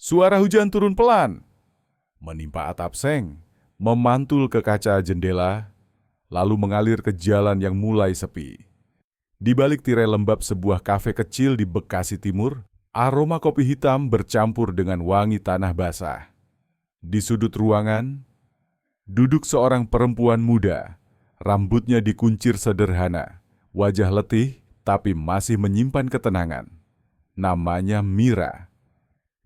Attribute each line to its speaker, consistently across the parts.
Speaker 1: Suara hujan turun pelan, menimpa atap seng, memantul ke kaca jendela, lalu mengalir ke jalan yang mulai sepi. Di balik tirai lembab sebuah kafe kecil di Bekasi Timur, aroma kopi hitam bercampur dengan wangi tanah basah. Di sudut ruangan, duduk seorang perempuan muda, rambutnya dikuncir sederhana, wajah letih tapi masih menyimpan ketenangan. Namanya Mira.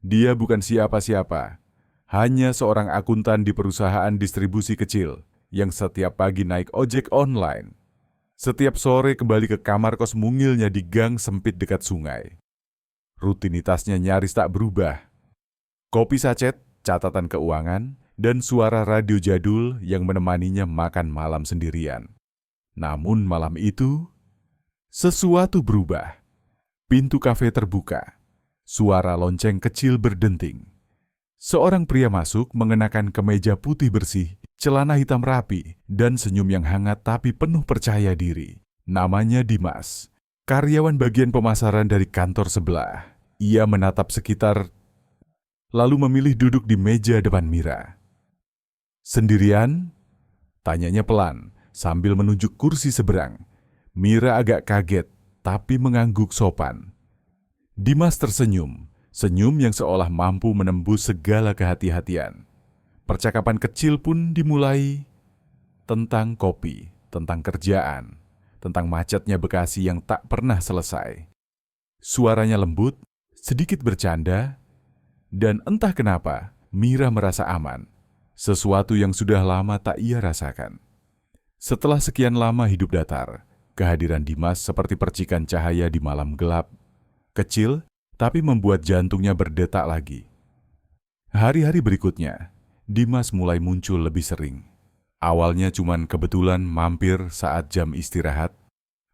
Speaker 1: Dia bukan siapa-siapa, hanya seorang akuntan di perusahaan distribusi kecil yang setiap pagi naik ojek online. Setiap sore kembali ke kamar kos mungilnya di gang sempit dekat sungai. Rutinitasnya nyaris tak berubah. Kopi sachet, catatan keuangan, dan suara radio jadul yang menemaninya makan malam sendirian. Namun malam itu, sesuatu berubah. Pintu kafe terbuka. Suara lonceng kecil berdenting. Seorang pria masuk mengenakan kemeja putih bersih, celana hitam rapi, dan senyum yang hangat tapi penuh percaya diri. Namanya Dimas, karyawan bagian pemasaran dari kantor sebelah. Ia menatap sekitar, lalu memilih duduk di meja depan Mira. "Sendirian?" tanyanya pelan, sambil menunjuk kursi seberang. Mira agak kaget, tapi mengangguk sopan. Dimas tersenyum, senyum yang seolah mampu menembus segala kehati-hatian. Percakapan kecil pun dimulai tentang kopi, tentang kerjaan, tentang macetnya Bekasi yang tak pernah selesai. Suaranya lembut, sedikit bercanda, dan entah kenapa Mira merasa aman, sesuatu yang sudah lama tak ia rasakan. Setelah sekian lama hidup datar, kehadiran Dimas seperti percikan cahaya di malam gelap, kecil tapi membuat jantungnya berdetak lagi. Hari-hari berikutnya, Dimas mulai muncul lebih sering. Awalnya cuman kebetulan mampir saat jam istirahat,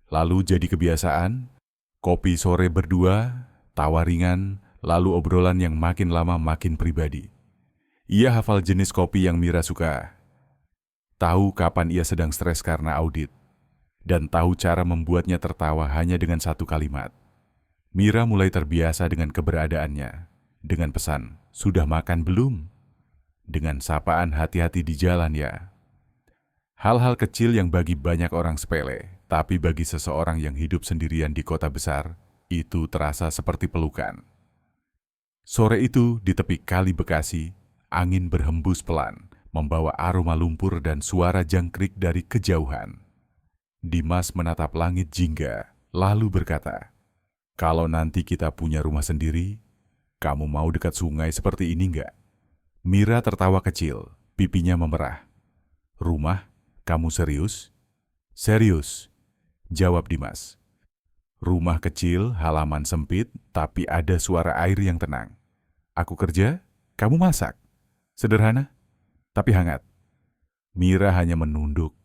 Speaker 1: lalu jadi kebiasaan, kopi sore berdua, tawa ringan, lalu obrolan yang makin lama makin pribadi. Ia hafal jenis kopi yang Mira suka, tahu kapan ia sedang stres karena audit, dan tahu cara membuatnya tertawa hanya dengan satu kalimat. Mira mulai terbiasa dengan keberadaannya, dengan pesan, "Sudah makan belum?" Dengan sapaan, "Hati-hati di jalan ya." Hal-hal kecil yang bagi banyak orang sepele, tapi bagi seseorang yang hidup sendirian di kota besar, itu terasa seperti pelukan. Sore itu, di tepi kali Bekasi, angin berhembus pelan, membawa aroma lumpur dan suara jangkrik dari kejauhan. Dimas menatap langit jingga, lalu berkata, "Kalau nanti kita punya rumah sendiri, kamu mau dekat sungai seperti ini enggak?" Mira tertawa kecil, pipinya memerah. "Rumah? Kamu serius?" "Serius," jawab Dimas. "Rumah kecil, halaman sempit, tapi ada suara air yang tenang. Aku kerja, kamu masak. Sederhana, tapi hangat." Mira hanya menunduk,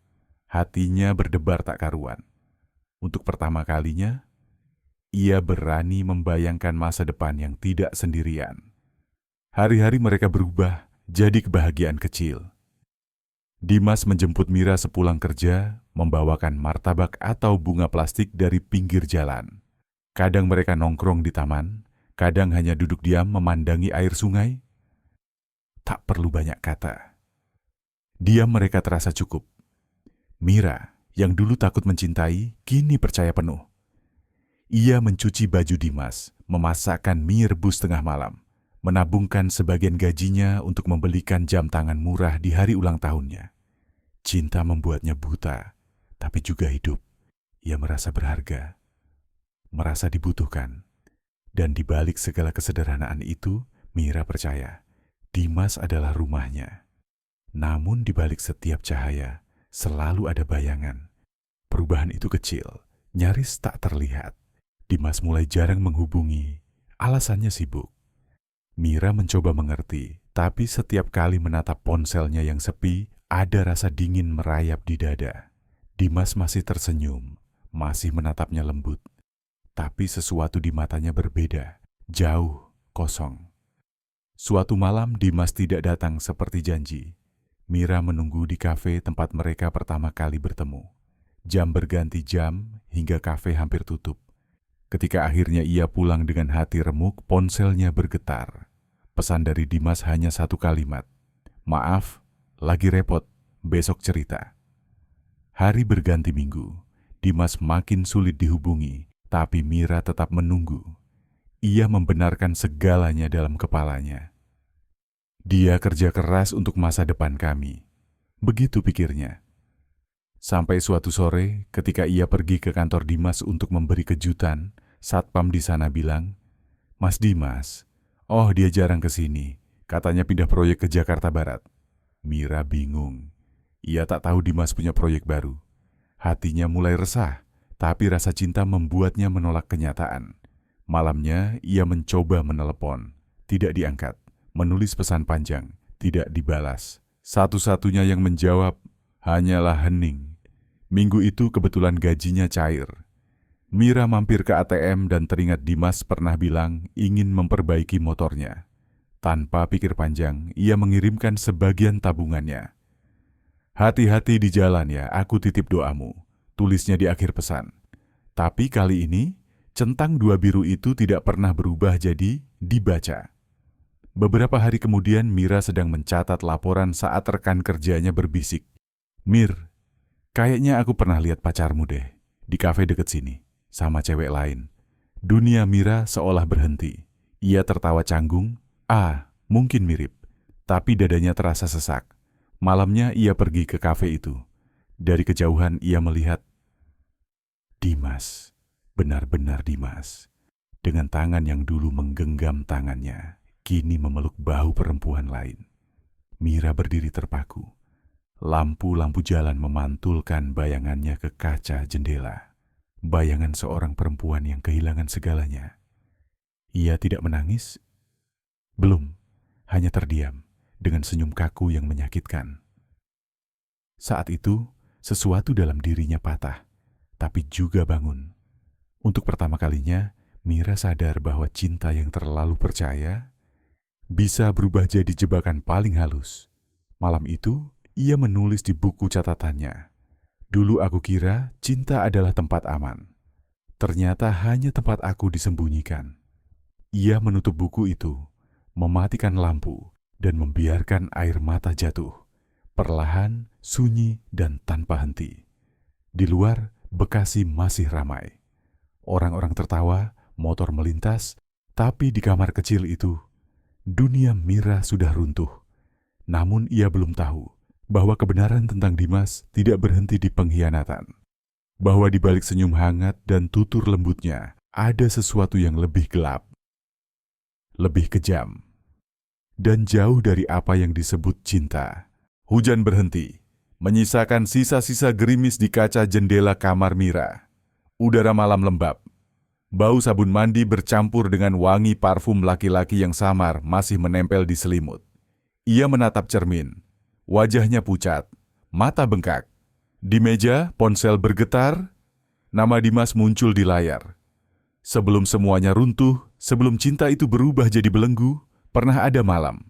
Speaker 1: hatinya berdebar tak karuan. Untuk pertama kalinya, ia berani membayangkan masa depan yang tidak sendirian. Hari-hari mereka berubah jadi kebahagiaan kecil. Dimas menjemput Mira sepulang kerja, membawakan martabak atau bunga plastik dari pinggir jalan. Kadang mereka nongkrong di taman, kadang hanya duduk diam memandangi air sungai. Tak perlu banyak kata. Diam mereka terasa cukup. Mira, yang dulu takut mencintai, kini percaya penuh. Ia mencuci baju Dimas, memasakkan mie rebus tengah malam, menabungkan sebagian gajinya untuk membelikan jam tangan murah di hari ulang tahunnya. Cinta membuatnya buta, tapi juga hidup. Ia merasa berharga, merasa dibutuhkan. Dan di balik segala kesederhanaan itu, Mira percaya Dimas adalah rumahnya. Namun di balik setiap cahaya, selalu ada bayangan. Perubahan itu kecil, nyaris tak terlihat. Dimas mulai jarang menghubungi, alasannya sibuk. Mira mencoba mengerti, tapi setiap kali menatap ponselnya yang sepi, ada rasa dingin merayap di dada. Dimas masih tersenyum, masih menatapnya lembut. Tapi sesuatu di matanya berbeda, jauh, kosong. Suatu malam Dimas tidak datang seperti janji. Mira menunggu di kafe tempat mereka pertama kali bertemu. Jam berganti jam hingga kafe hampir tutup. Ketika akhirnya ia pulang dengan hati remuk, ponselnya bergetar. pesan dari Dimas hanya satu kalimat. Maaf, lagi repot, besok cerita. Hari berganti minggu, Dimas makin sulit dihubungi, tapi Mira tetap menunggu. Ia membenarkan segalanya dalam kepalanya. Dia kerja keras untuk masa depan kami. Begitu pikirnya. Sampai suatu sore, ketika ia pergi ke kantor Dimas untuk memberi kejutan, satpam di sana bilang, "Mas Dimas, oh dia jarang ke sini. Katanya pindah proyek ke Jakarta Barat." Mira bingung. Ia tak tahu Dimas punya proyek baru. Hatinya mulai resah, tapi rasa cinta membuatnya menolak kenyataan. Malamnya, ia mencoba menelepon. Tidak diangkat. Menulis pesan panjang. Tidak dibalas. Satu-satunya yang menjawab hanyalah hening. Minggu itu kebetulan gajinya cair. Mira mampir ke ATM dan teringat Dimas pernah bilang ingin memperbaiki motornya. Tanpa pikir panjang, ia mengirimkan sebagian tabungannya. "Hati-hati di jalan ya, aku titip doamu," tulisnya di akhir pesan. Tapi kali ini, centang 2 biru itu tidak pernah berubah jadi dibaca. Beberapa hari kemudian Mira sedang mencatat laporan saat rekan kerjanya berbisik. "Mir, kayaknya aku pernah lihat pacarmu deh, di kafe deket sini, sama cewek lain." Dunia Mira seolah berhenti. Ia tertawa canggung. Mungkin mirip. Tapi dadanya terasa sesak. Malamnya ia pergi ke kafe itu. Dari kejauhan ia melihat Dimas, benar-benar Dimas. Dengan tangan yang dulu menggenggam tangannya, kini memeluk bahu perempuan lain. Mira berdiri terpaku. Lampu-lampu jalan memantulkan bayangannya ke kaca jendela. Bayangan seorang perempuan yang kehilangan segalanya. Ia tidak menangis. Belum, hanya terdiam dengan senyum kaku yang menyakitkan. Saat itu, sesuatu dalam dirinya patah, tapi juga bangun. Untuk pertama kalinya, Mira sadar bahwa cinta yang terlalu percaya bisa berubah jadi jebakan paling halus. Malam itu, ia menulis di buku catatannya, "Dulu aku kira cinta adalah tempat aman. Ternyata hanya tempat aku disembunyikan." Ia menutup buku itu, mematikan lampu, dan membiarkan air mata jatuh. Perlahan, sunyi, dan tanpa henti. Di luar, Bekasi masih ramai. Orang-orang tertawa, motor melintas, tapi di kamar kecil itu, dunia Mira sudah runtuh. Namun ia belum tahu bahwa kebenaran tentang Dimas tidak berhenti di pengkhianatan. Bahwa di balik senyum hangat dan tutur lembutnya, ada sesuatu yang lebih gelap, lebih kejam, dan jauh dari apa yang disebut cinta. Hujan berhenti, menyisakan sisa-sisa gerimis di kaca jendela kamar Mira. Udara malam lembab. Bau sabun mandi bercampur dengan wangi parfum laki-laki yang samar masih menempel di selimut. Ia menatap cermin. Wajahnya pucat, mata bengkak. Di meja, ponsel bergetar. Nama Dimas muncul di layar. Sebelum semuanya runtuh, sebelum cinta itu berubah jadi belenggu, pernah ada malam.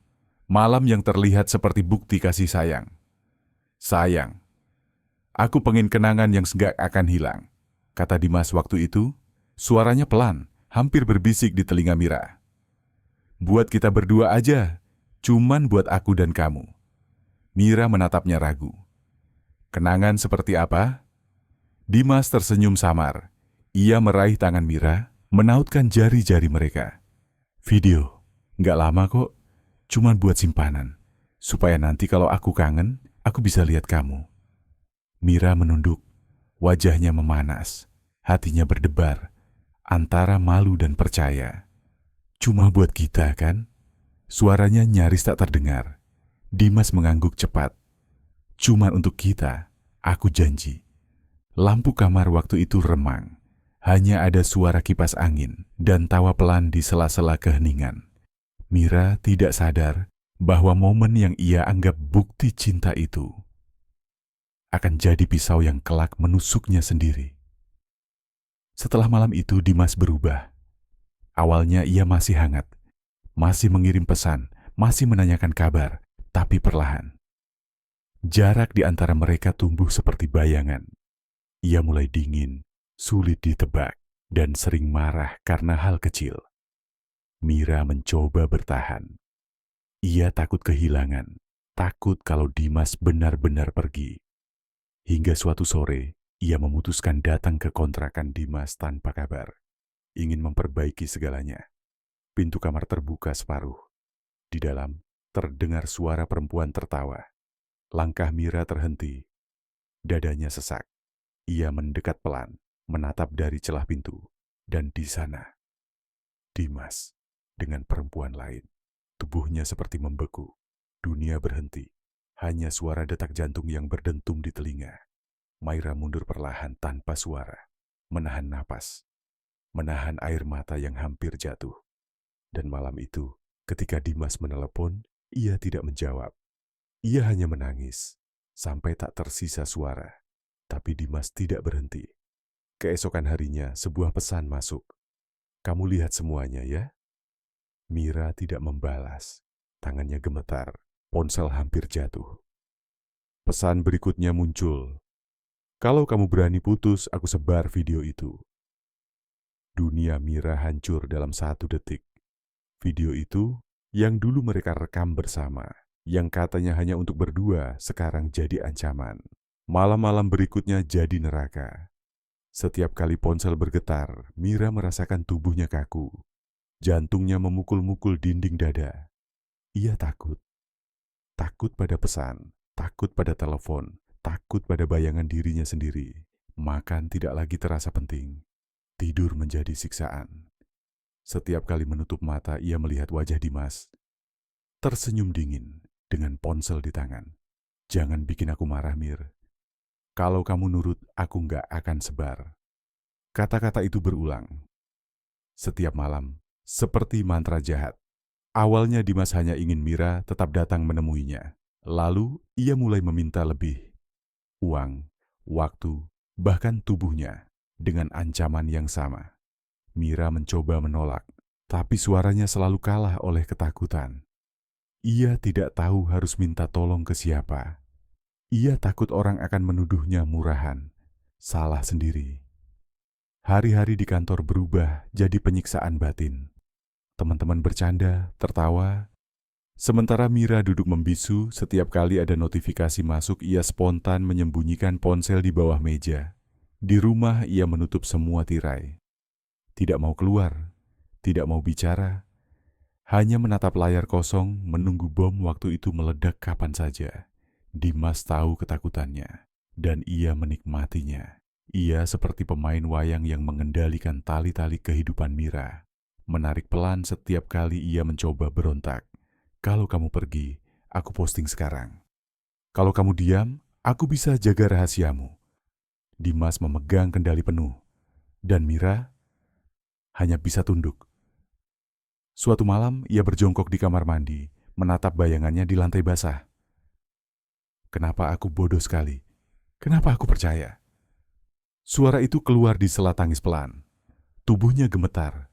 Speaker 1: Malam yang terlihat seperti bukti kasih sayang. "Sayang, aku pengen kenangan yang enggak akan hilang," kata Dimas waktu itu. Suaranya pelan, hampir berbisik di telinga Mira. "Buat kita berdua aja, cuman buat aku dan kamu." Mira menatapnya ragu. "Kenangan seperti apa?" Dimas tersenyum samar. Ia meraih tangan Mira, menautkan jari-jari mereka. "Video, nggak lama kok, cuman buat simpanan. Supaya nanti kalau aku kangen, aku bisa lihat kamu." Mira menunduk, wajahnya memanas, hatinya berdebar, antara malu dan percaya. "Cuma buat kita kan?" Suaranya nyaris tak terdengar. Dimas mengangguk cepat. "Cuma untuk kita, aku janji." Lampu kamar waktu itu remang. Hanya ada suara kipas angin dan tawa pelan di sela-sela keheningan. Mira tidak sadar bahwa momen yang ia anggap bukti cinta itu akan jadi pisau yang kelak menusuknya sendiri. Setelah malam itu Dimas berubah. Awalnya ia masih hangat, masih mengirim pesan, masih menanyakan kabar, tapi perlahan. Jarak di antara mereka tumbuh seperti bayangan. Ia mulai dingin, sulit ditebak, dan sering marah karena hal kecil. Mira mencoba bertahan, Ia takut kehilangan, takut kalau Dimas benar-benar pergi. Hingga suatu sore, ia memutuskan datang ke kontrakan Dimas tanpa kabar. Ingin memperbaiki segalanya. Pintu kamar terbuka separuh. Di dalam, terdengar suara perempuan tertawa. Langkah Mira terhenti. Dadanya sesak. Ia mendekat pelan, menatap dari celah pintu. Dan di sana, Dimas dengan perempuan lain. Tubuhnya seperti membeku. Dunia berhenti. Hanya suara detak jantung yang berdentum di telinga. Maira mundur perlahan tanpa suara. Menahan napas. Menahan air mata yang hampir jatuh. Dan malam itu, ketika Dimas menelepon, ia tidak menjawab. Ia hanya menangis, sampai tak tersisa suara. Tapi Dimas tidak berhenti. Keesokan harinya, sebuah pesan masuk. "Kamu lihat semuanya ya?" Mira tidak membalas. Tangannya gemetar, ponsel hampir jatuh. Pesan berikutnya muncul. "Kalau kamu berani putus, aku sebar video itu." Dunia Mira hancur dalam 1 detik. Video itu, yang dulu mereka rekam bersama, yang katanya hanya untuk berdua, sekarang jadi ancaman. Malam-malam berikutnya jadi neraka. Setiap kali ponsel bergetar, Mira merasakan tubuhnya kaku. Jantungnya memukul-mukul dinding dada. Ia takut. Takut pada pesan, takut pada telepon, takut pada bayangan dirinya sendiri. Makan tidak lagi terasa penting. Tidur menjadi siksaan. Setiap kali menutup mata, ia melihat wajah Dimas. Tersenyum dingin dengan ponsel di tangan. "Jangan bikin aku marah, Mir. Kalau kamu nurut, aku nggak akan sebar." Kata-kata itu berulang. Setiap malam, seperti mantra jahat. Awalnya Dimas hanya ingin Mira tetap datang menemuinya. Lalu ia mulai meminta lebih. Uang, waktu, bahkan tubuhnya dengan ancaman yang sama. Mira mencoba menolak, tapi suaranya selalu kalah oleh ketakutan. Ia tidak tahu harus minta tolong ke siapa. Ia takut orang akan menuduhnya murahan, salah sendiri. Hari-hari di kantor berubah jadi penyiksaan batin. Teman-teman bercanda, tertawa. Sementara Mira duduk membisu, setiap kali ada notifikasi masuk, ia spontan menyembunyikan ponsel di bawah meja. Di rumah, ia menutup semua tirai. Tidak mau keluar, tidak mau bicara. Hanya menatap layar kosong, menunggu bom waktu itu meledak kapan saja. Dimas tahu ketakutannya, dan ia menikmatinya. Ia seperti pemain wayang yang mengendalikan tali-tali kehidupan Mira. Menarik pelan setiap kali ia mencoba berontak. "Kalau kamu pergi, aku posting sekarang. Kalau kamu diam, aku bisa jaga rahasiamu." Dimas memegang kendali penuh, dan Mira hanya bisa tunduk. Suatu malam, ia berjongkok di kamar mandi, menatap bayangannya di lantai basah. "Kenapa aku bodoh sekali? Kenapa aku percaya?" Suara itu keluar di sela tangis pelan. Tubuhnya gemetar.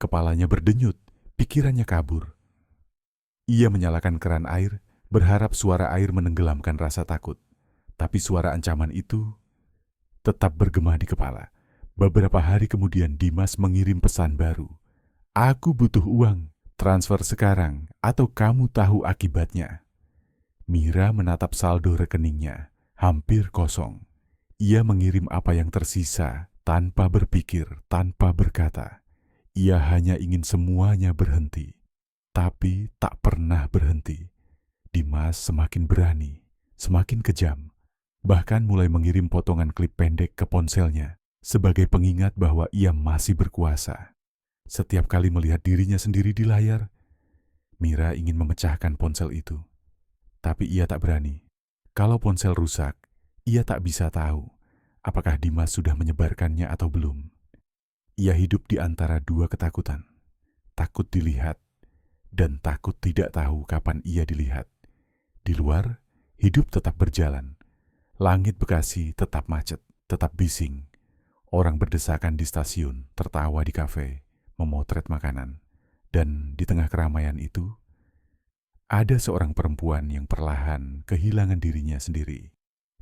Speaker 1: Kepalanya berdenyut, pikirannya kabur. Ia menyalakan keran air, berharap suara air menenggelamkan rasa takut. Tapi suara ancaman itu tetap bergema di kepala. Beberapa hari kemudian Dimas mengirim pesan baru. "Aku butuh uang, transfer sekarang, atau kamu tahu akibatnya." Mira menatap saldo rekeningnya, hampir kosong. Ia mengirim apa yang tersisa, tanpa berpikir, tanpa berkata. Ia hanya ingin semuanya berhenti, tapi tak pernah berhenti. Dimas semakin berani, semakin kejam, bahkan mulai mengirim potongan klip pendek ke ponselnya sebagai pengingat bahwa ia masih berkuasa. Setiap kali melihat dirinya sendiri di layar, Mira ingin memecahkan ponsel itu. Tapi ia tak berani. Kalau ponsel rusak, ia tak bisa tahu apakah Dimas sudah menyebarkannya atau belum. Ia hidup di antara dua ketakutan. Takut dilihat dan takut tidak tahu kapan ia dilihat. Di luar, hidup tetap berjalan. Langit Bekasi tetap macet, tetap bising. Orang berdesakan di stasiun, tertawa di kafe, memotret makanan. Dan di tengah keramaian itu, ada seorang perempuan yang perlahan kehilangan dirinya sendiri.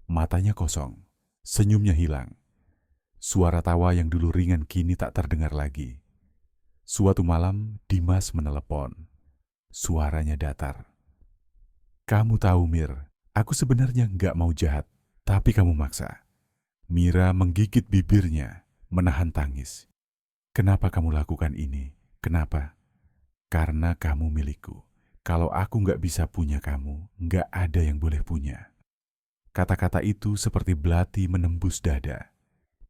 Speaker 1: Matanya kosong, senyumnya hilang. Suara tawa yang dulu ringan kini tak terdengar lagi. Suatu malam, Dimas menelepon. Suaranya datar. "Kamu tahu, Mir, aku sebenarnya nggak mau jahat, tapi kamu maksa." Mira menggigit bibirnya, menahan tangis. "Kenapa kamu lakukan ini? Kenapa?" "Karena kamu milikku. Kalau aku nggak bisa punya kamu, nggak ada yang boleh punya." Kata-kata itu seperti belati menembus dada.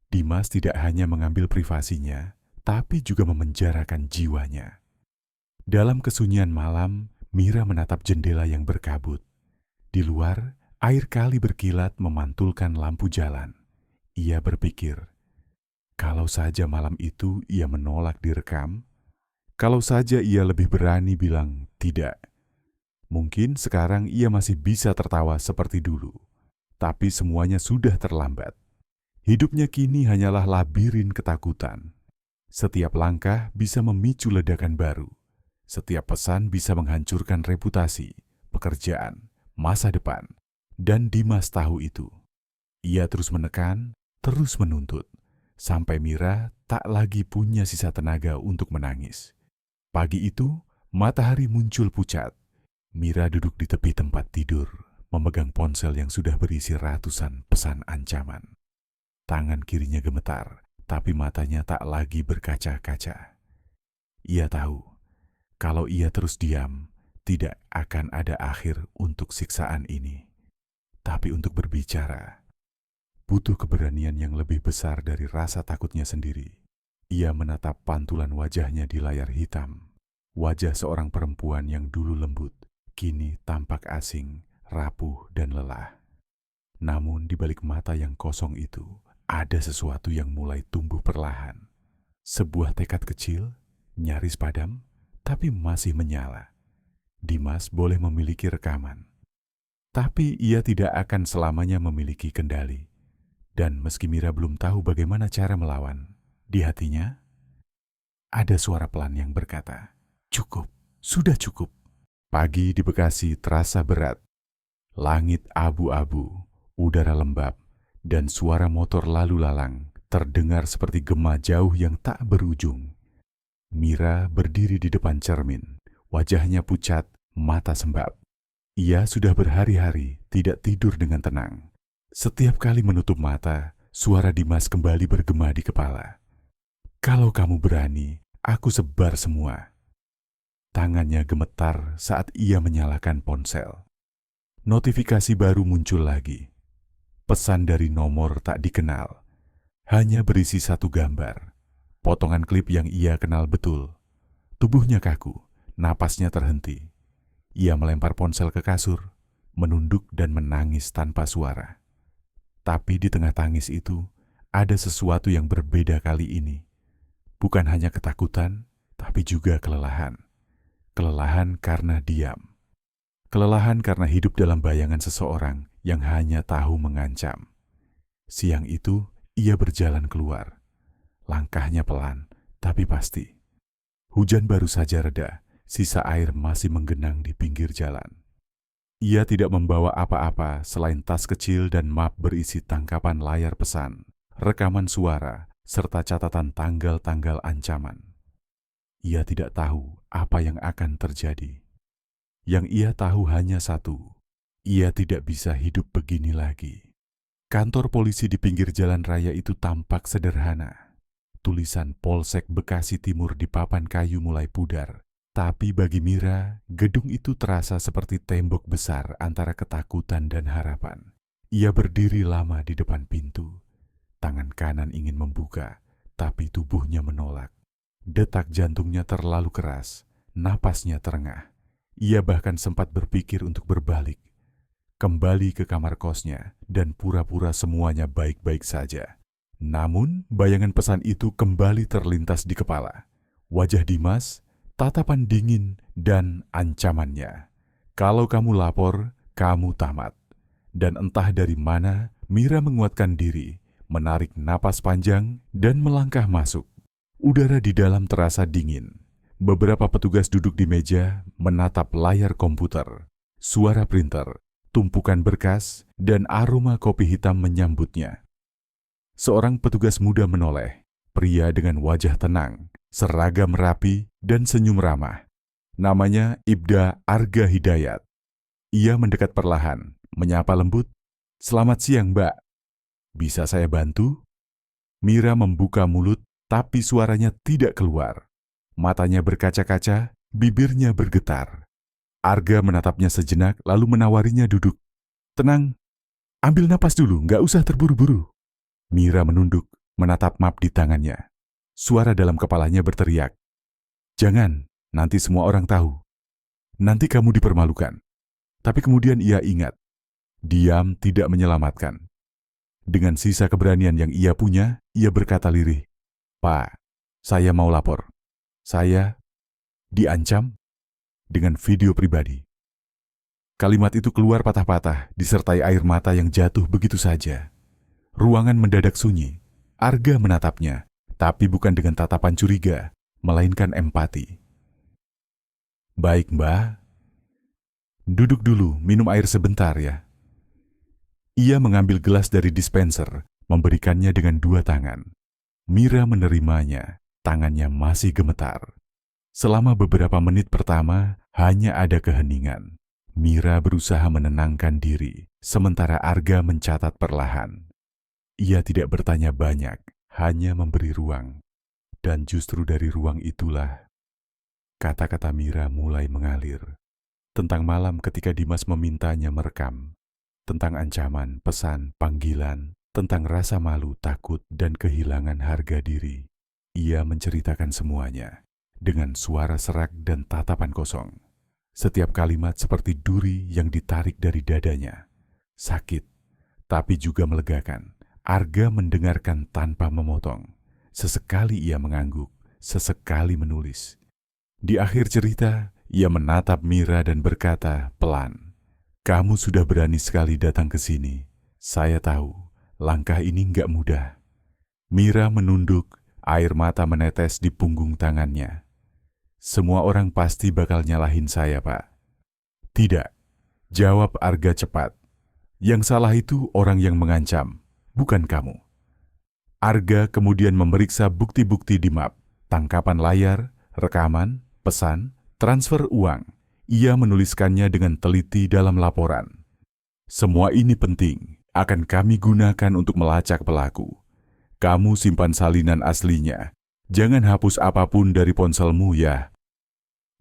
Speaker 1: Dimas tidak hanya mengambil privasinya, tapi juga memenjarakan jiwanya. Dalam kesunyian malam, Mira menatap jendela yang berkabut. Di luar, air kali berkilat memantulkan lampu jalan. Ia berpikir, kalau saja malam itu ia menolak direkam, kalau saja ia lebih berani bilang tidak, mungkin sekarang ia masih bisa tertawa seperti dulu. Tapi semuanya sudah terlambat. Hidupnya kini hanyalah labirin ketakutan. Setiap langkah bisa memicu ledakan baru. Setiap pesan bisa menghancurkan reputasi, pekerjaan, masa depan. Dan Dimas tahu itu. Ia terus menekan, terus menuntut, sampai Mira tak lagi punya sisa tenaga untuk menangis. Pagi itu, matahari muncul pucat. Mira duduk di tepi tempat tidur, memegang ponsel yang sudah berisi ratusan pesan ancaman. Tangan kirinya gemetar, tapi matanya tak lagi berkaca-kaca. Ia tahu, kalau ia terus diam, tidak akan ada akhir untuk siksaan ini. Tapi untuk berbicara, butuh keberanian yang lebih besar dari rasa takutnya sendiri. Ia menatap pantulan wajahnya di layar hitam. Wajah seorang perempuan yang dulu lembut, kini tampak asing, rapuh dan lelah. Namun di balik mata yang kosong itu, ada sesuatu yang mulai tumbuh perlahan. Sebuah tekad kecil, nyaris padam, tapi masih menyala. Dimas boleh memiliki rekaman, tapi ia tidak akan selamanya memiliki kendali. Dan meski Mira belum tahu bagaimana cara melawan, di hatinya ada suara pelan yang berkata, "Cukup, sudah cukup." Pagi di Bekasi terasa berat. Langit abu-abu, udara lembab, dan suara motor lalu lalang terdengar seperti gema jauh yang tak berujung. Mira berdiri di depan cermin, wajahnya pucat, mata sembab. Ia sudah berhari-hari tidak tidur dengan tenang. Setiap kali menutup mata, suara Dimas kembali bergema di kepala. "Kalau kamu berani, aku sebar semua." Tangannya gemetar saat ia menyalakan ponsel. Notifikasi baru muncul lagi. Pesan dari nomor tak dikenal. Hanya berisi satu gambar. Potongan klip yang ia kenal betul. Tubuhnya kaku, napasnya terhenti. Ia melempar ponsel ke kasur, menunduk dan menangis tanpa suara. Tapi di tengah tangis itu, ada sesuatu yang berbeda kali ini. Bukan hanya ketakutan, tapi juga kelelahan. Kelelahan karena diam. Kelelahan karena hidup dalam bayangan seseorang yang hanya tahu mengancam. Siang itu, ia berjalan keluar. Langkahnya pelan, tapi pasti. Hujan baru saja reda, sisa air masih menggenang di pinggir jalan. Ia tidak membawa apa-apa selain tas kecil dan map berisi tangkapan layar pesan, rekaman suara, serta catatan tanggal-tanggal ancaman. Ia tidak tahu apa yang akan terjadi. Yang ia tahu hanya satu, ia tidak bisa hidup begini lagi. Kantor polisi di pinggir jalan raya itu tampak sederhana. Tulisan Polsek Bekasi Timur di papan kayu mulai pudar. Tapi bagi Mira, gedung itu terasa seperti tembok besar antara ketakutan dan harapan. Ia berdiri lama di depan pintu. Tangan kanan ingin membuka, tapi tubuhnya menolak. Detak jantungnya terlalu keras, napasnya terengah. Ia bahkan sempat berpikir untuk berbalik, kembali ke kamar kosnya, dan pura-pura semuanya baik-baik saja. Namun, bayangan pesan itu kembali terlintas di kepala. Wajah Dimas, tatapan dingin, dan ancamannya. "Kalau kamu lapor, kamu tamat." Dan entah dari mana, Mira menguatkan diri, menarik napas panjang, dan melangkah masuk. Udara di dalam terasa dingin. Beberapa petugas duduk di meja, menatap layar komputer. Suara printer, tumpukan berkas, dan aroma kopi hitam menyambutnya. Seorang petugas muda menoleh, pria dengan wajah tenang, seragam rapi, dan senyum ramah. Namanya Ibda Arga Hidayat. Ia mendekat perlahan, menyapa lembut, "Selamat siang, Mbak. Bisa saya bantu?" Mira membuka mulut, tapi suaranya tidak keluar. Matanya berkaca-kaca, bibirnya bergetar. Arga menatapnya sejenak, lalu menawarinya duduk. "Tenang, ambil napas dulu, nggak usah terburu-buru." Mira menunduk, menatap map di tangannya. Suara dalam kepalanya berteriak, "Jangan, nanti semua orang tahu. Nanti kamu dipermalukan." Tapi kemudian ia ingat, diam tidak menyelamatkan. Dengan sisa keberanian yang ia punya, ia berkata lirih, "Pak, saya mau lapor. Saya diancam dengan video pribadi." Kalimat itu keluar patah-patah, disertai air mata yang jatuh begitu saja. Ruangan mendadak sunyi. Arga menatapnya, tapi bukan dengan tatapan curiga, melainkan empati. "Baik, Mbak. Duduk dulu, minum air sebentar ya." Ia mengambil gelas dari dispenser, memberikannya dengan dua tangan. Mira menerimanya, tangannya masih gemetar. Selama beberapa menit pertama, hanya ada keheningan. Mira berusaha menenangkan diri, sementara Arga mencatat perlahan. Ia tidak bertanya banyak, hanya memberi ruang. Dan justru dari ruang itulah, kata-kata Mira mulai mengalir. Tentang malam ketika Dimas memintanya merekam. Tentang ancaman, pesan, panggilan. Tentang rasa malu, takut, dan kehilangan harga diri. Ia menceritakan semuanya dengan suara serak dan tatapan kosong. Setiap kalimat seperti duri yang ditarik dari dadanya. Sakit, tapi juga melegakan. Arga mendengarkan tanpa memotong. Sesekali ia mengangguk, sesekali menulis. Di akhir cerita, ia menatap Mira dan berkata pelan, "Kamu sudah berani sekali datang ke sini. Saya tahu, langkah ini nggak mudah." Mira menunduk, air mata menetes di punggung tangannya. "Semua orang pasti bakal nyalahin saya, Pak." "Tidak," jawab Arga cepat. "Yang salah itu orang yang mengancam, bukan kamu." Arga kemudian memeriksa bukti-bukti di map, tangkapan layar, rekaman, pesan, transfer uang. Ia menuliskannya dengan teliti dalam laporan. "Semua ini penting, akan kami gunakan untuk melacak pelaku. Kamu simpan salinan aslinya. Jangan hapus apapun dari ponselmu ya."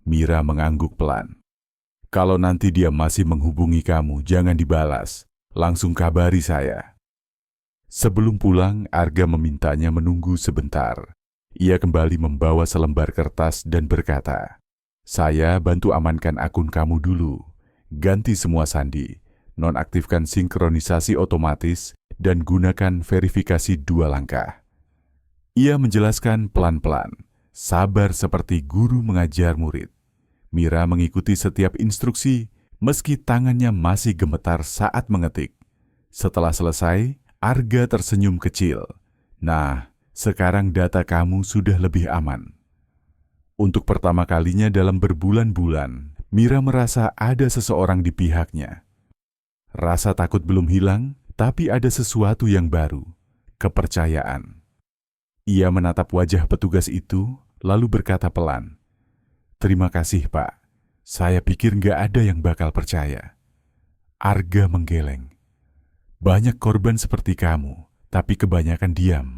Speaker 1: Mira mengangguk pelan. "Kalau nanti dia masih menghubungi kamu, jangan dibalas. Langsung kabari saya." Sebelum pulang, Arga memintanya menunggu sebentar. Ia kembali membawa selembar kertas dan berkata, "Saya bantu amankan akun kamu dulu. Ganti semua sandi, nonaktifkan sinkronisasi otomatis, dan gunakan verifikasi 2 langkah." Ia menjelaskan pelan-pelan, sabar seperti guru mengajar murid. Mira mengikuti setiap instruksi, meski tangannya masih gemetar saat mengetik. Setelah selesai, Arga tersenyum kecil. "Nah, sekarang data kamu sudah lebih aman." Untuk pertama kalinya dalam berbulan-bulan, Mira merasa ada seseorang di pihaknya. Rasa takut belum hilang, tapi ada sesuatu yang baru, kepercayaan. Ia menatap wajah petugas itu, lalu berkata pelan, "Terima kasih, Pak. Saya pikir nggak ada yang bakal percaya." Arga menggeleng. "Banyak korban seperti kamu, tapi kebanyakan diam.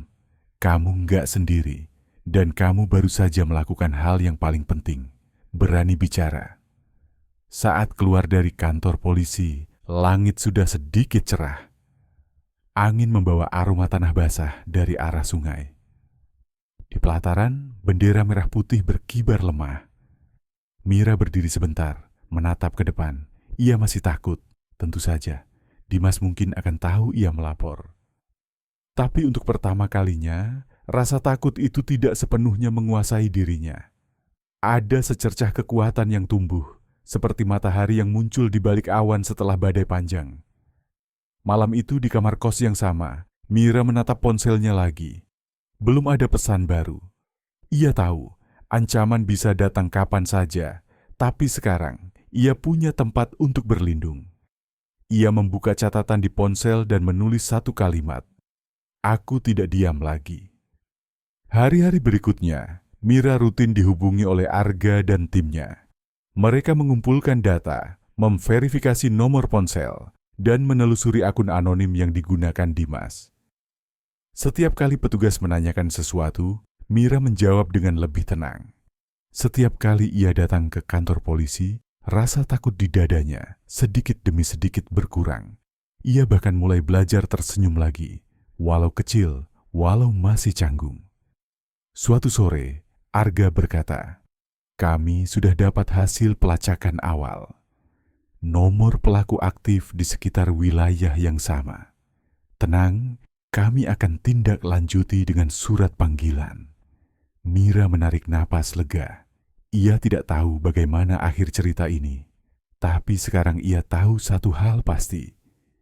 Speaker 1: Kamu nggak sendiri, dan kamu baru saja melakukan hal yang paling penting, berani bicara." Saat keluar dari kantor polisi, langit sudah sedikit cerah. Angin membawa aroma tanah basah dari arah sungai. Di pelataran, bendera merah putih berkibar lemah. Mira berdiri sebentar, menatap ke depan. Ia masih takut, tentu saja. Dimas mungkin akan tahu ia melapor. Tapi untuk pertama kalinya, rasa takut itu tidak sepenuhnya menguasai dirinya. Ada secercah kekuatan yang tumbuh, seperti matahari yang muncul di balik awan setelah badai panjang. Malam itu di kamar kos yang sama, Mira menatap ponselnya lagi. Belum ada pesan baru. Ia tahu, ancaman bisa datang kapan saja, tapi sekarang ia punya tempat untuk berlindung. Ia membuka catatan di ponsel dan menulis satu kalimat. "Aku tidak diam lagi." Hari-hari berikutnya, Mira rutin dihubungi oleh Arga dan timnya. Mereka mengumpulkan data, memverifikasi nomor ponsel, dan menelusuri akun anonim yang digunakan Dimas. Setiap kali petugas menanyakan sesuatu, Mira menjawab dengan lebih tenang. Setiap kali ia datang ke kantor polisi, rasa takut di dadanya sedikit demi sedikit berkurang. Ia bahkan mulai belajar tersenyum lagi, walau kecil, walau masih canggung. Suatu sore, Arga berkata, "Kami sudah dapat hasil pelacakan awal. Nomor pelaku aktif di sekitar wilayah yang sama. Tenang, kami akan tindak lanjuti dengan surat panggilan." Mira menarik napas lega. Ia tidak tahu bagaimana akhir cerita ini. Tapi sekarang ia tahu satu hal pasti.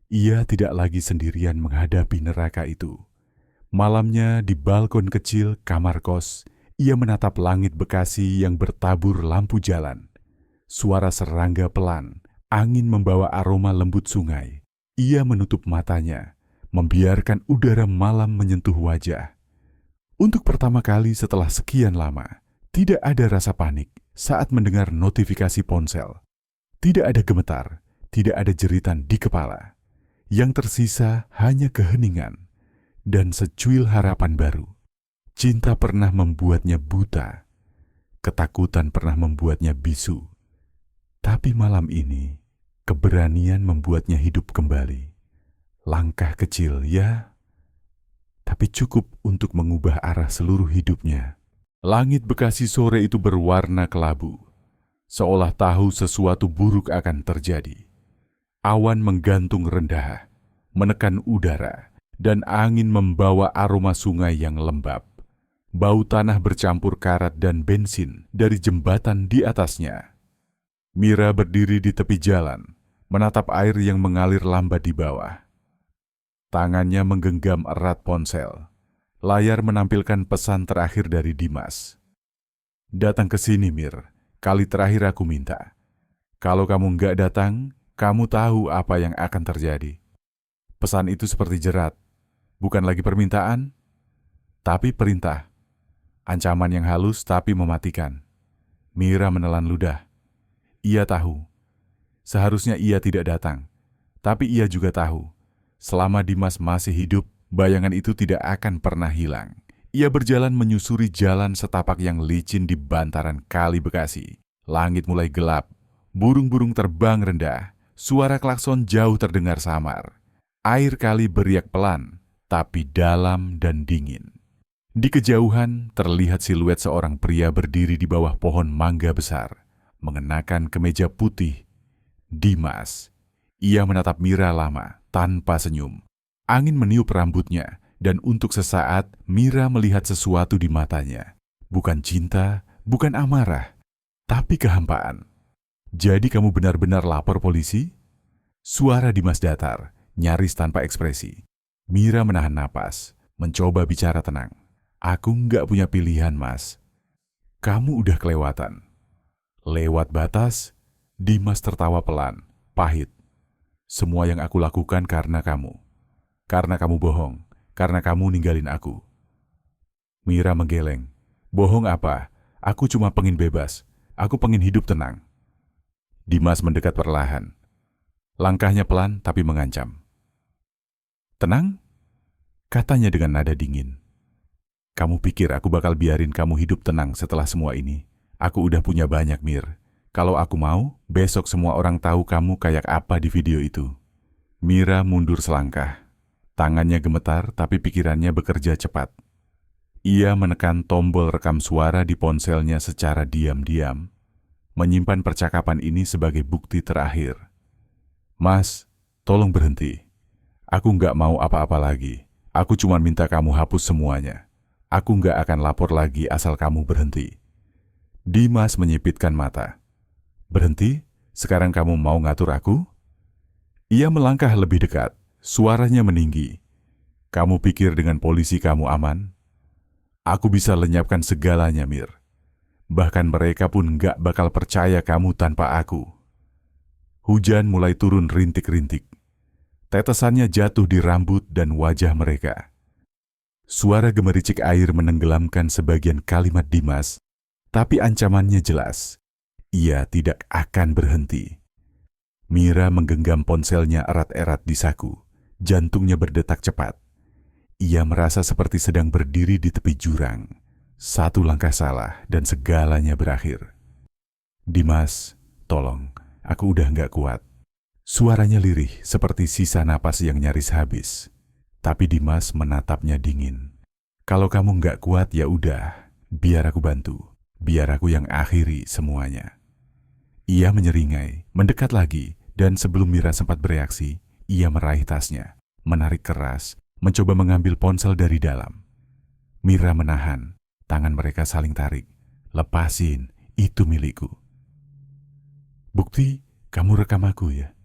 Speaker 1: Ia tidak lagi sendirian menghadapi neraka itu. Malamnya di balkon kecil kamar kos, ia menatap langit Bekasi yang bertabur lampu jalan. Suara serangga pelan, angin membawa aroma lembut sungai. Ia menutup matanya, membiarkan udara malam menyentuh wajah. Untuk pertama kali setelah sekian lama, tidak ada rasa panik saat mendengar notifikasi ponsel. Tidak ada gemetar, tidak ada jeritan di kepala. Yang tersisa hanya keheningan dan secuil harapan baru. Cinta pernah membuatnya buta, ketakutan pernah membuatnya bisu. Tapi malam ini, keberanian membuatnya hidup kembali. Langkah kecil, ya, tapi cukup untuk mengubah arah seluruh hidupnya. Langit Bekasi sore itu berwarna kelabu, seolah tahu sesuatu buruk akan terjadi. Awan menggantung rendah, menekan udara, dan angin membawa aroma sungai yang lembab. Bau tanah bercampur karat dan bensin dari jembatan di atasnya. Mira berdiri di tepi jalan, menatap air yang mengalir lambat di bawah. Tangannya menggenggam erat ponsel. Layar menampilkan pesan terakhir dari Dimas. "Datang ke sini, Mir. Kali terakhir aku minta. Kalau kamu nggak datang, kamu tahu apa yang akan terjadi." Pesan itu seperti jerat. Bukan lagi permintaan, tapi perintah. Ancaman yang halus tapi mematikan. Mira menelan ludah. Ia tahu. Seharusnya ia tidak datang. Tapi ia juga tahu. Selama Dimas masih hidup, bayangan itu tidak akan pernah hilang. Ia berjalan menyusuri jalan setapak yang licin di bantaran Kali Bekasi. Langit mulai gelap. Burung-burung terbang rendah. Suara klakson jauh terdengar samar. Air kali beriak pelan, tapi dalam dan dingin. Di kejauhan terlihat siluet seorang pria berdiri di bawah pohon mangga besar, mengenakan kemeja putih. Dimas. Ia menatap Mira lama, tanpa senyum. Angin meniup rambutnya, dan untuk sesaat Mira melihat sesuatu di matanya. Bukan cinta, bukan amarah, tapi kehampaan. "Jadi kamu benar-benar lapor polisi?" Suara Dimas datar, nyaris tanpa ekspresi. Mira menahan napas, mencoba bicara tenang. "Aku nggak punya pilihan, Mas. Kamu udah kelewatan." "Lewat batas?" Dimas tertawa pelan, pahit. "Semua yang aku lakukan karena kamu. Karena kamu bohong, karena kamu ninggalin aku." Mira menggeleng. "Bohong apa? Aku cuma pengen bebas. Aku pengen hidup tenang." Dimas mendekat perlahan. Langkahnya pelan tapi mengancam. "Tenang?" katanya dengan nada dingin. "Kamu pikir aku bakal biarin kamu hidup tenang setelah semua ini? Aku udah punya banyak, Mir. Kalau aku mau, besok semua orang tahu kamu kayak apa di video itu." Mira mundur selangkah. Tangannya gemetar tapi pikirannya bekerja cepat. Ia menekan tombol rekam suara di ponselnya secara diam-diam, menyimpan percakapan ini sebagai bukti terakhir. "Mas, tolong berhenti. Aku nggak mau apa-apa lagi. Aku cuma minta kamu hapus semuanya. Aku nggak akan lapor lagi asal kamu berhenti." Dimas menyipitkan mata. "Berhenti? Sekarang kamu mau ngatur aku?" Ia melangkah lebih dekat, suaranya meninggi. "Kamu pikir dengan polisi kamu aman? Aku bisa lenyapkan segalanya, Mir. Bahkan mereka pun nggak bakal percaya kamu tanpa aku." Hujan mulai turun rintik-rintik. Tetesannya jatuh di rambut dan wajah mereka. Suara gemericik air menenggelamkan sebagian kalimat Dimas, tapi ancamannya jelas. ia tidak akan berhenti. Mira menggenggam ponselnya erat-erat di saku. Jantungnya berdetak cepat. Ia merasa seperti sedang berdiri di tepi jurang. Satu langkah salah dan segalanya berakhir. "Dimas, tolong, aku udah nggak kuat." Suaranya lirih seperti sisa napas yang nyaris habis. Tapi Dimas menatapnya dingin. "Kalau kamu nggak kuat ya udah, biar aku bantu. Biar aku yang akhiri semuanya." Ia menyeringai, mendekat lagi, dan sebelum Mira sempat bereaksi, ia meraih tasnya, menarik keras, mencoba mengambil ponsel dari dalam. Mira menahan, tangan mereka saling tarik. "Lepasin, itu milikku." "Bukti, kamu rekam aku ya?"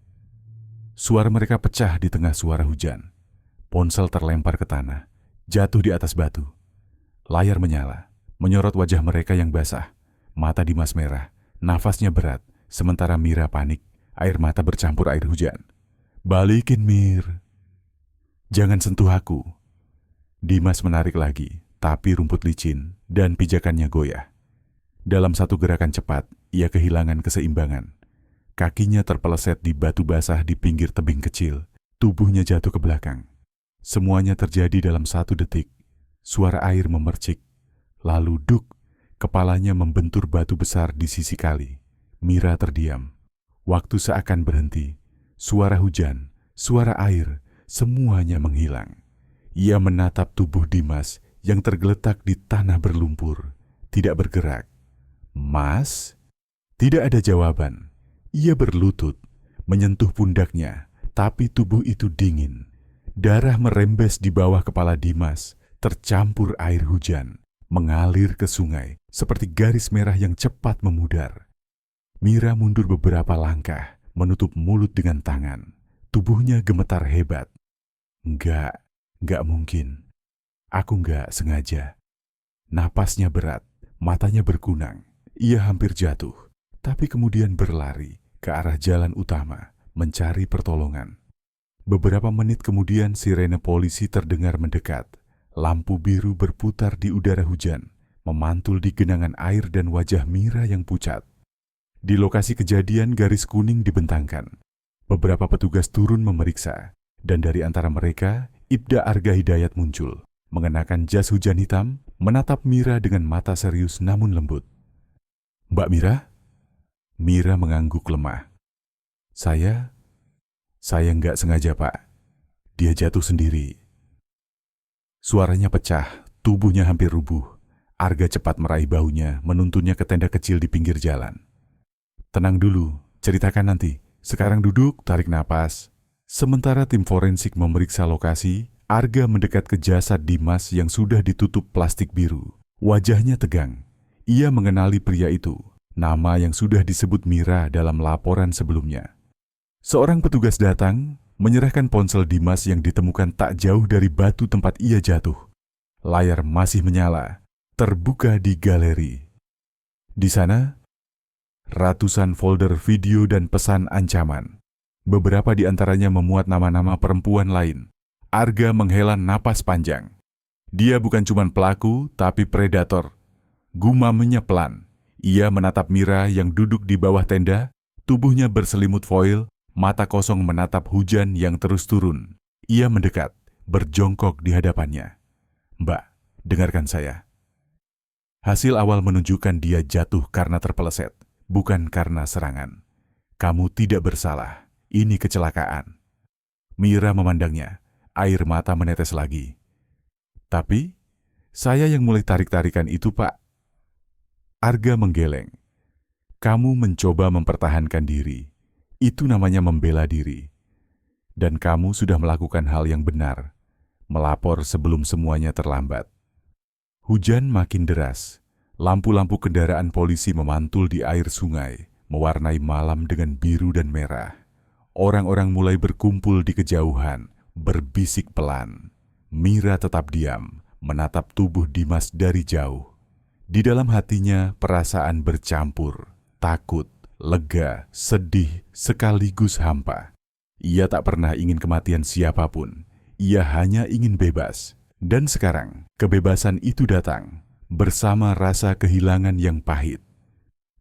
Speaker 1: Suara mereka pecah di tengah suara hujan. Ponsel terlempar ke tanah, jatuh di atas batu. Layar menyala, menyorot wajah mereka yang basah. Mata Dimas merah, nafasnya berat, sementara Mira panik, air mata bercampur air hujan. "Balikin, Mir. Jangan sentuh aku." Dimas menarik lagi, tapi rumput licin dan pijakannya goyah. Dalam satu gerakan cepat, ia kehilangan keseimbangan. Kakinya terpeleset di batu basah di pinggir tebing kecil. Tubuhnya jatuh ke belakang. Semuanya terjadi dalam 1 detik. Suara air memercik. Lalu duk, kepalanya membentur batu besar di sisi kali. Mira terdiam. Waktu seakan berhenti. Suara hujan, suara air, semuanya menghilang. Ia menatap tubuh Dimas yang tergeletak di tanah berlumpur, tidak bergerak. "Mas?" Tidak ada jawaban. Ia berlutut, menyentuh pundaknya, tapi tubuh itu dingin. Darah merembes di bawah kepala Dimas, tercampur air hujan, mengalir ke sungai seperti garis merah yang cepat memudar. Mira mundur beberapa langkah, menutup mulut dengan tangan. Tubuhnya gemetar hebat. Enggak mungkin. Aku enggak sengaja." Napasnya berat, matanya berkunang. Ia hampir jatuh, tapi kemudian berlari ke arah jalan utama, mencari pertolongan. Beberapa menit kemudian sirene polisi terdengar mendekat. Lampu biru berputar di udara hujan, memantul di genangan air dan wajah Mira yang pucat. Di lokasi kejadian garis kuning dibentangkan. Beberapa petugas turun memeriksa, dan dari antara mereka, Ibda Arga Hidayat muncul, mengenakan jas hujan hitam, menatap Mira dengan mata serius namun lembut. "Mbak Mira?" Mira mengangguk lemah. Saya nggak sengaja, Pak. Dia jatuh sendiri." Suaranya pecah, tubuhnya hampir rubuh. Arga cepat meraih bahunya, menuntunnya ke tenda kecil di pinggir jalan. "Tenang dulu, ceritakan nanti. Sekarang duduk, tarik napas." Sementara tim forensik memeriksa lokasi, Arga mendekat ke jasad Dimas yang sudah ditutup plastik biru. Wajahnya tegang. Ia mengenali pria itu, nama yang sudah disebut Mira dalam laporan sebelumnya. Seorang petugas datang, menyerahkan ponsel Dimas yang ditemukan tak jauh dari batu tempat ia jatuh. Layar masih menyala, terbuka di galeri. Di sana, ratusan folder video dan pesan ancaman. Beberapa di antaranya memuat nama-nama perempuan lain. Arga menghela napas panjang. Dia bukan cuma pelaku, tapi predator. Gumamnya pelan. Ia menatap Mira yang duduk di bawah tenda, tubuhnya berselimut foil, mata kosong menatap hujan yang terus turun. Ia mendekat, berjongkok di hadapannya. "Mbak, dengarkan saya." Hasil awal menunjukkan dia jatuh karena terpeleset, bukan karena serangan. "Kamu tidak bersalah. Ini kecelakaan." Mira memandangnya, air mata menetes lagi. "Tapi, saya yang mulai tarik-tarikan itu, Pak." Arga menggeleng. "Kamu mencoba mempertahankan diri. Itu namanya membela diri. Dan kamu sudah melakukan hal yang benar, melapor sebelum semuanya terlambat." Hujan makin deras. Lampu-lampu kendaraan polisi memantul di air sungai, mewarnai malam dengan biru dan merah. Orang-orang mulai berkumpul di kejauhan, berbisik pelan. Mira tetap diam, menatap tubuh Dimas dari jauh. Di dalam hatinya perasaan bercampur, takut, lega, sedih, sekaligus hampa. Ia tak pernah ingin kematian siapapun. Ia hanya ingin bebas. Dan sekarang, kebebasan itu datang bersama rasa kehilangan yang pahit.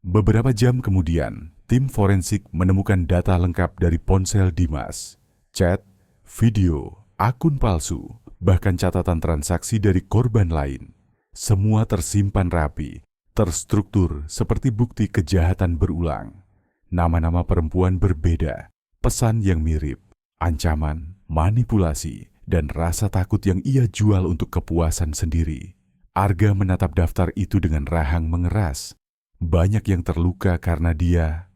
Speaker 1: Beberapa jam kemudian, tim forensik menemukan data lengkap dari ponsel Dimas, chat, video, akun palsu, bahkan catatan transaksi dari korban lain. Semua tersimpan rapi, terstruktur seperti bukti kejahatan berulang. Nama-nama perempuan berbeda, pesan yang mirip, ancaman, manipulasi, dan rasa takut yang ia jual untuk kepuasan sendiri. Arga menatap daftar itu dengan rahang mengeras. Banyak yang terluka karena dia,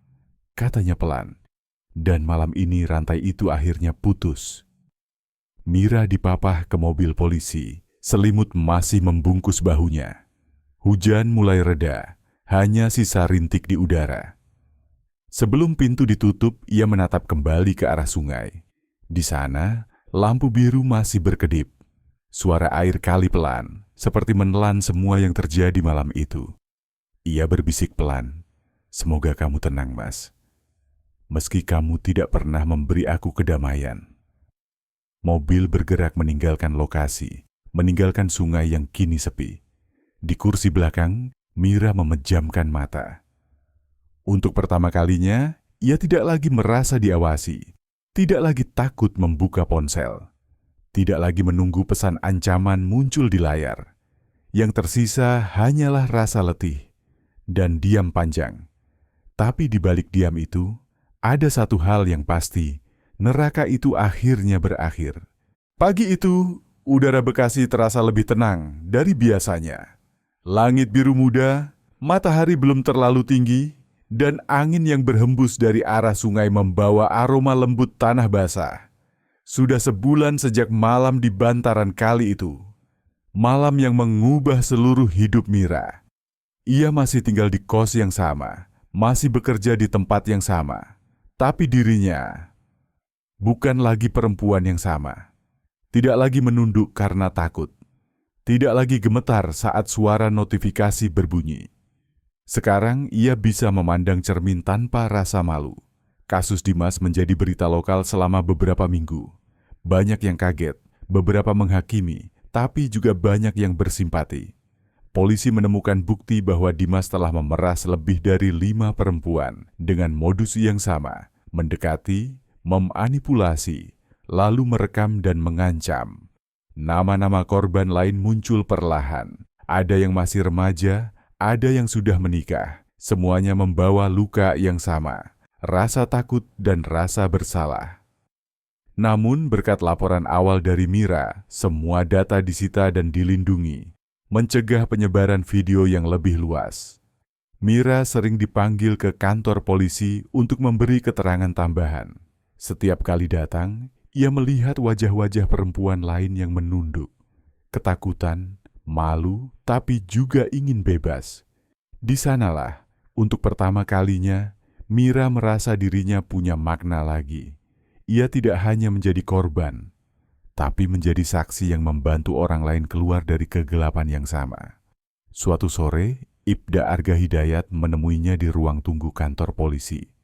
Speaker 1: katanya pelan. Dan malam ini rantai itu akhirnya putus. Mira dipapah ke mobil polisi. Selimut masih membungkus bahunya. Hujan mulai reda, hanya sisa rintik di udara. Sebelum pintu ditutup, ia menatap kembali ke arah sungai. Di sana, lampu biru masih berkedip. Suara air kali pelan, seperti menelan semua yang terjadi malam itu. Ia berbisik pelan, "Semoga kamu tenang, Mas. Meski kamu tidak pernah memberi aku kedamaian." Mobil bergerak meninggalkan lokasi, meninggalkan sungai yang kini sepi. Di kursi belakang, Mira memejamkan mata. Untuk pertama kalinya, ia tidak lagi merasa diawasi, tidak lagi takut membuka ponsel, tidak lagi menunggu pesan ancaman muncul di layar. Yang tersisa hanyalah rasa letih dan diam panjang. Tapi di balik diam itu, ada satu hal yang pasti, neraka itu akhirnya berakhir. Pagi itu, udara Bekasi terasa lebih tenang dari biasanya. Langit biru muda, matahari belum terlalu tinggi, dan angin yang berhembus dari arah sungai membawa aroma lembut tanah basah. Sudah sebulan sejak malam di bantaran kali itu. Malam yang mengubah seluruh hidup Mira. Ia masih tinggal di kos yang sama, masih bekerja di tempat yang sama. Tapi dirinya bukan lagi perempuan yang sama. Tidak lagi menunduk karena takut. Tidak lagi gemetar saat suara notifikasi berbunyi. Sekarang ia bisa memandang cermin tanpa rasa malu. Kasus Dimas menjadi berita lokal selama beberapa minggu. Banyak yang kaget, beberapa menghakimi, tapi juga banyak yang bersimpati. Polisi menemukan bukti bahwa Dimas telah memeras lebih dari 5 perempuan dengan modus yang sama, mendekati, memanipulasi, lalu merekam dan mengancam. Nama-nama korban lain muncul perlahan. Ada yang masih remaja, ada yang sudah menikah. Semuanya membawa luka yang sama, rasa takut dan rasa bersalah. Namun berkat laporan awal dari Mira, semua data disita dan dilindungi, mencegah penyebaran video yang lebih luas. Mira sering dipanggil ke kantor polisi untuk memberi keterangan tambahan. Setiap kali datang, ia melihat wajah-wajah perempuan lain yang menunduk. Ketakutan, malu, tapi juga ingin bebas. Di sanalah, untuk pertama kalinya, Mira merasa dirinya punya makna lagi. Ia tidak hanya menjadi korban, tapi menjadi saksi yang membantu orang lain keluar dari kegelapan yang sama. Suatu sore, Ibda Arga Hidayat menemuinya di ruang tunggu kantor polisi.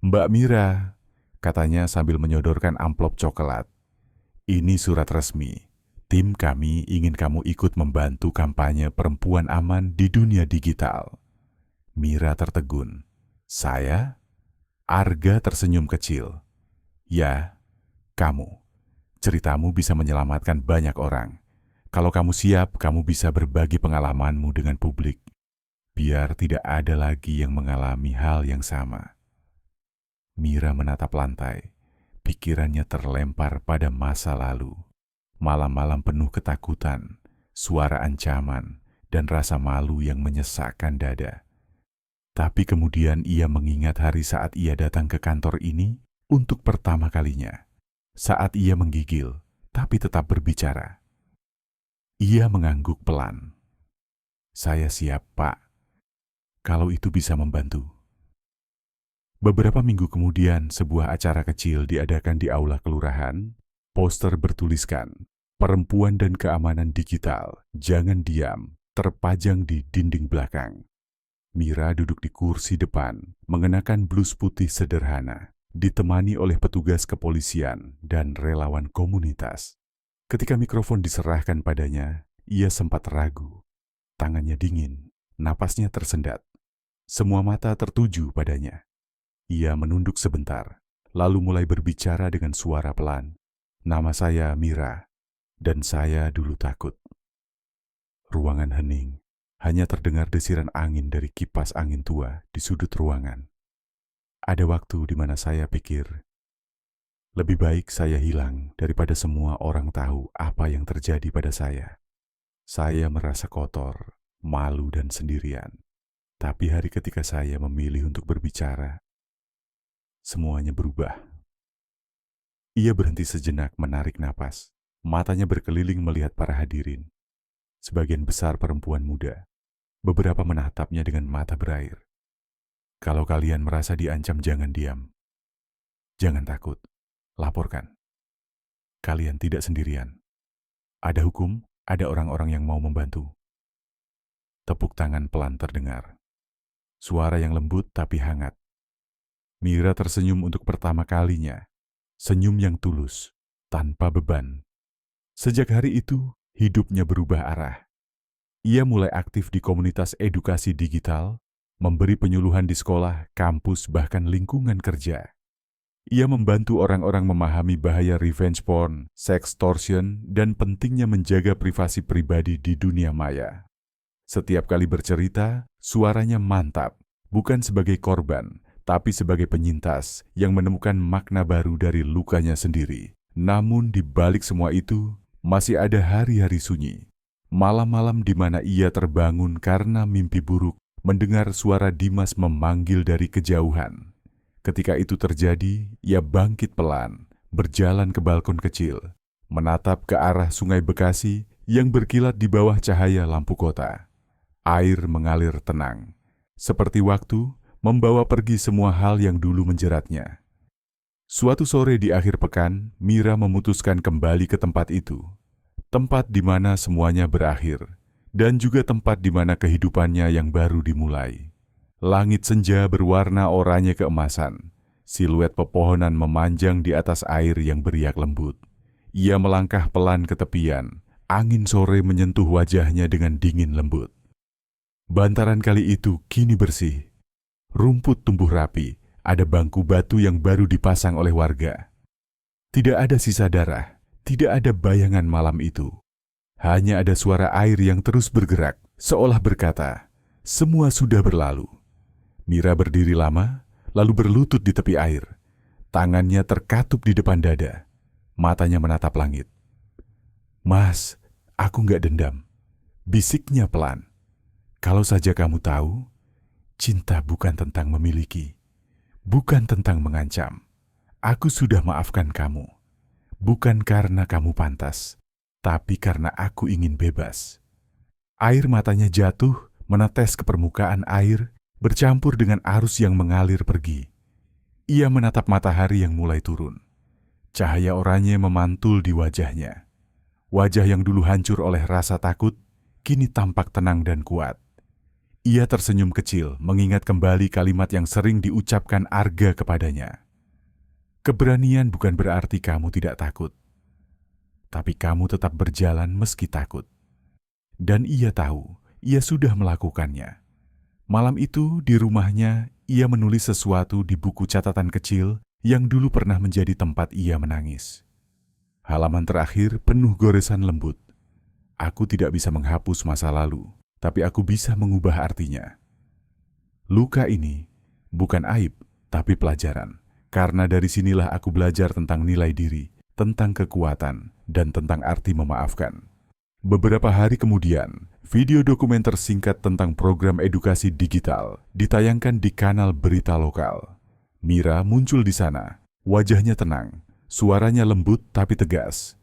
Speaker 1: "Mbak Mira," katanya sambil menyodorkan amplop coklat, "ini surat resmi. Tim kami ingin kamu ikut membantu kampanye perempuan aman di dunia digital." Mira tertegun. "Saya?" Arga tersenyum kecil. "Ya, kamu. Ceritamu bisa menyelamatkan banyak orang. Kalau kamu siap, kamu bisa berbagi pengalamanmu dengan publik. Biar tidak ada lagi yang mengalami hal yang sama." Mira menatap lantai. Pikirannya terlempar pada masa lalu. Malam-malam penuh ketakutan, suara ancaman, dan rasa malu yang menyesakkan dada. Tapi kemudian ia mengingat hari saat ia datang ke kantor ini untuk pertama kalinya. Saat ia menggigil, tapi tetap berbicara. Ia mengangguk pelan. "Saya siap, Pak. Kalau itu bisa membantu." Beberapa minggu kemudian, sebuah acara kecil diadakan di aula kelurahan. Poster bertuliskan, "Perempuan dan Keamanan Digital, Jangan Diam," terpajang di dinding belakang. Mira duduk di kursi depan, mengenakan blus putih sederhana, ditemani oleh petugas kepolisian dan relawan komunitas. Ketika mikrofon diserahkan padanya, ia sempat ragu. Tangannya dingin, napasnya tersendat. Semua mata tertuju padanya. Ia menunduk sebentar, lalu mulai berbicara dengan suara pelan. "Nama saya Mira, dan saya dulu takut." Ruangan hening, hanya terdengar desiran angin dari kipas angin tua di sudut ruangan. Ada waktu di mana saya pikir, lebih baik saya hilang daripada semua orang tahu apa yang terjadi pada saya. Saya merasa kotor, malu dan sendirian. Tapi hari ketika saya memilih untuk berbicara, semuanya berubah. Ia berhenti sejenak menarik napas. Matanya berkeliling melihat para hadirin. Sebagian besar perempuan muda. Beberapa menatapnya dengan mata berair. "Kalau kalian merasa diancam, jangan diam. Jangan takut. Laporkan. Kalian tidak sendirian. Ada hukum, ada orang-orang yang mau membantu." Tepuk tangan pelan terdengar. Suara yang lembut tapi hangat. Mira tersenyum untuk pertama kalinya. Senyum yang tulus, tanpa beban. Sejak hari itu, hidupnya berubah arah. Ia mulai aktif di komunitas edukasi digital, memberi penyuluhan di sekolah, kampus, bahkan lingkungan kerja. Ia membantu orang-orang memahami bahaya revenge porn, sextortion, dan pentingnya menjaga privasi pribadi di dunia maya. Setiap kali bercerita, suaranya mantap, bukan sebagai korban, tapi sebagai penyintas yang menemukan makna baru dari lukanya sendiri. Namun di balik semua itu, masih ada hari-hari sunyi. Malam-malam di mana ia terbangun karena mimpi buruk, mendengar suara Dimas memanggil dari kejauhan. Ketika itu terjadi, ia bangkit pelan, berjalan ke balkon kecil, menatap ke arah Sungai Bekasi yang berkilat di bawah cahaya lampu kota. Air mengalir tenang, seperti waktu membawa pergi semua hal yang dulu menjeratnya. Suatu sore di akhir pekan, Mira memutuskan kembali ke tempat itu. Tempat di mana semuanya berakhir, dan juga tempat di mana kehidupannya yang baru dimulai. Langit senja berwarna oranye keemasan. Siluet pepohonan memanjang di atas air yang beriak lembut. Ia melangkah pelan ke tepian. Angin sore menyentuh wajahnya dengan dingin lembut. Bantaran kali itu kini bersih. Rumput tumbuh rapi. Ada bangku batu yang baru dipasang oleh warga. Tidak ada sisa darah, tidak ada bayangan malam itu. Hanya ada suara air yang terus bergerak, seolah berkata, semua sudah berlalu. Mira berdiri lama, lalu berlutut di tepi air. Tangannya terkatup di depan dada. Matanya menatap langit. "Mas, aku nggak dendam." Bisiknya pelan. "Kalau saja kamu tahu, cinta bukan tentang memiliki. Bukan tentang mengancam. Aku sudah maafkan kamu. Bukan karena kamu pantas, tapi karena aku ingin bebas." Air matanya jatuh, menetes ke permukaan air, bercampur dengan arus yang mengalir pergi. Ia menatap matahari yang mulai turun. Cahaya oranye memantul di wajahnya. Wajah yang dulu hancur oleh rasa takut, kini tampak tenang dan kuat. Ia tersenyum kecil, mengingat kembali kalimat yang sering diucapkan Arga kepadanya. Keberanian bukan berarti kamu tidak takut, tapi kamu tetap berjalan meski takut. Dan ia tahu, ia sudah melakukannya. Malam itu, di rumahnya, ia menulis sesuatu di buku catatan kecil yang dulu pernah menjadi tempat ia menangis. Halaman terakhir penuh goresan lembut. "Aku tidak bisa menghapus masa lalu, tapi aku bisa mengubah artinya. Luka ini bukan aib, tapi pelajaran. Karena dari sinilah aku belajar tentang nilai diri, tentang kekuatan, dan tentang arti memaafkan." Beberapa hari kemudian, video dokumenter singkat tentang program edukasi digital ditayangkan di kanal berita lokal. Mira muncul di sana, wajahnya tenang, suaranya lembut tapi tegas.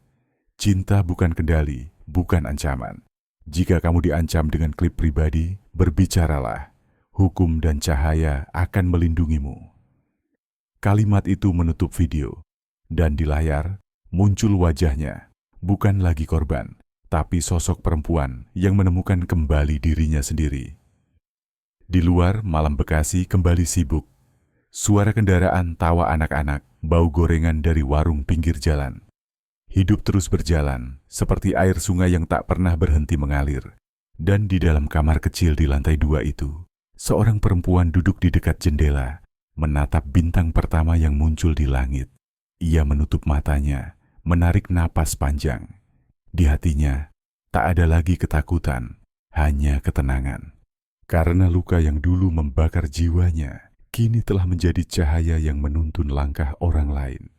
Speaker 1: "Cinta bukan kendali, bukan ancaman. Jika kamu diancam dengan klip pribadi, berbicaralah. Hukum dan cahaya akan melindungimu." Kalimat itu menutup video, dan di layar muncul wajahnya, bukan lagi korban, tapi sosok perempuan yang menemukan kembali dirinya sendiri. Di luar, malam Bekasi kembali sibuk. Suara kendaraan, tawa anak-anak, bau gorengan dari warung pinggir jalan. Hidup terus berjalan, seperti air sungai yang tak pernah berhenti mengalir. Dan di dalam kamar kecil di lantai 2 itu, Seorang perempuan duduk di dekat jendela, menatap bintang pertama yang muncul di langit. Ia menutup matanya, menarik napas panjang. Di hatinya, tak ada lagi ketakutan, hanya ketenangan. Karena luka yang dulu membakar jiwanya, kini telah menjadi cahaya yang menuntun langkah orang lain.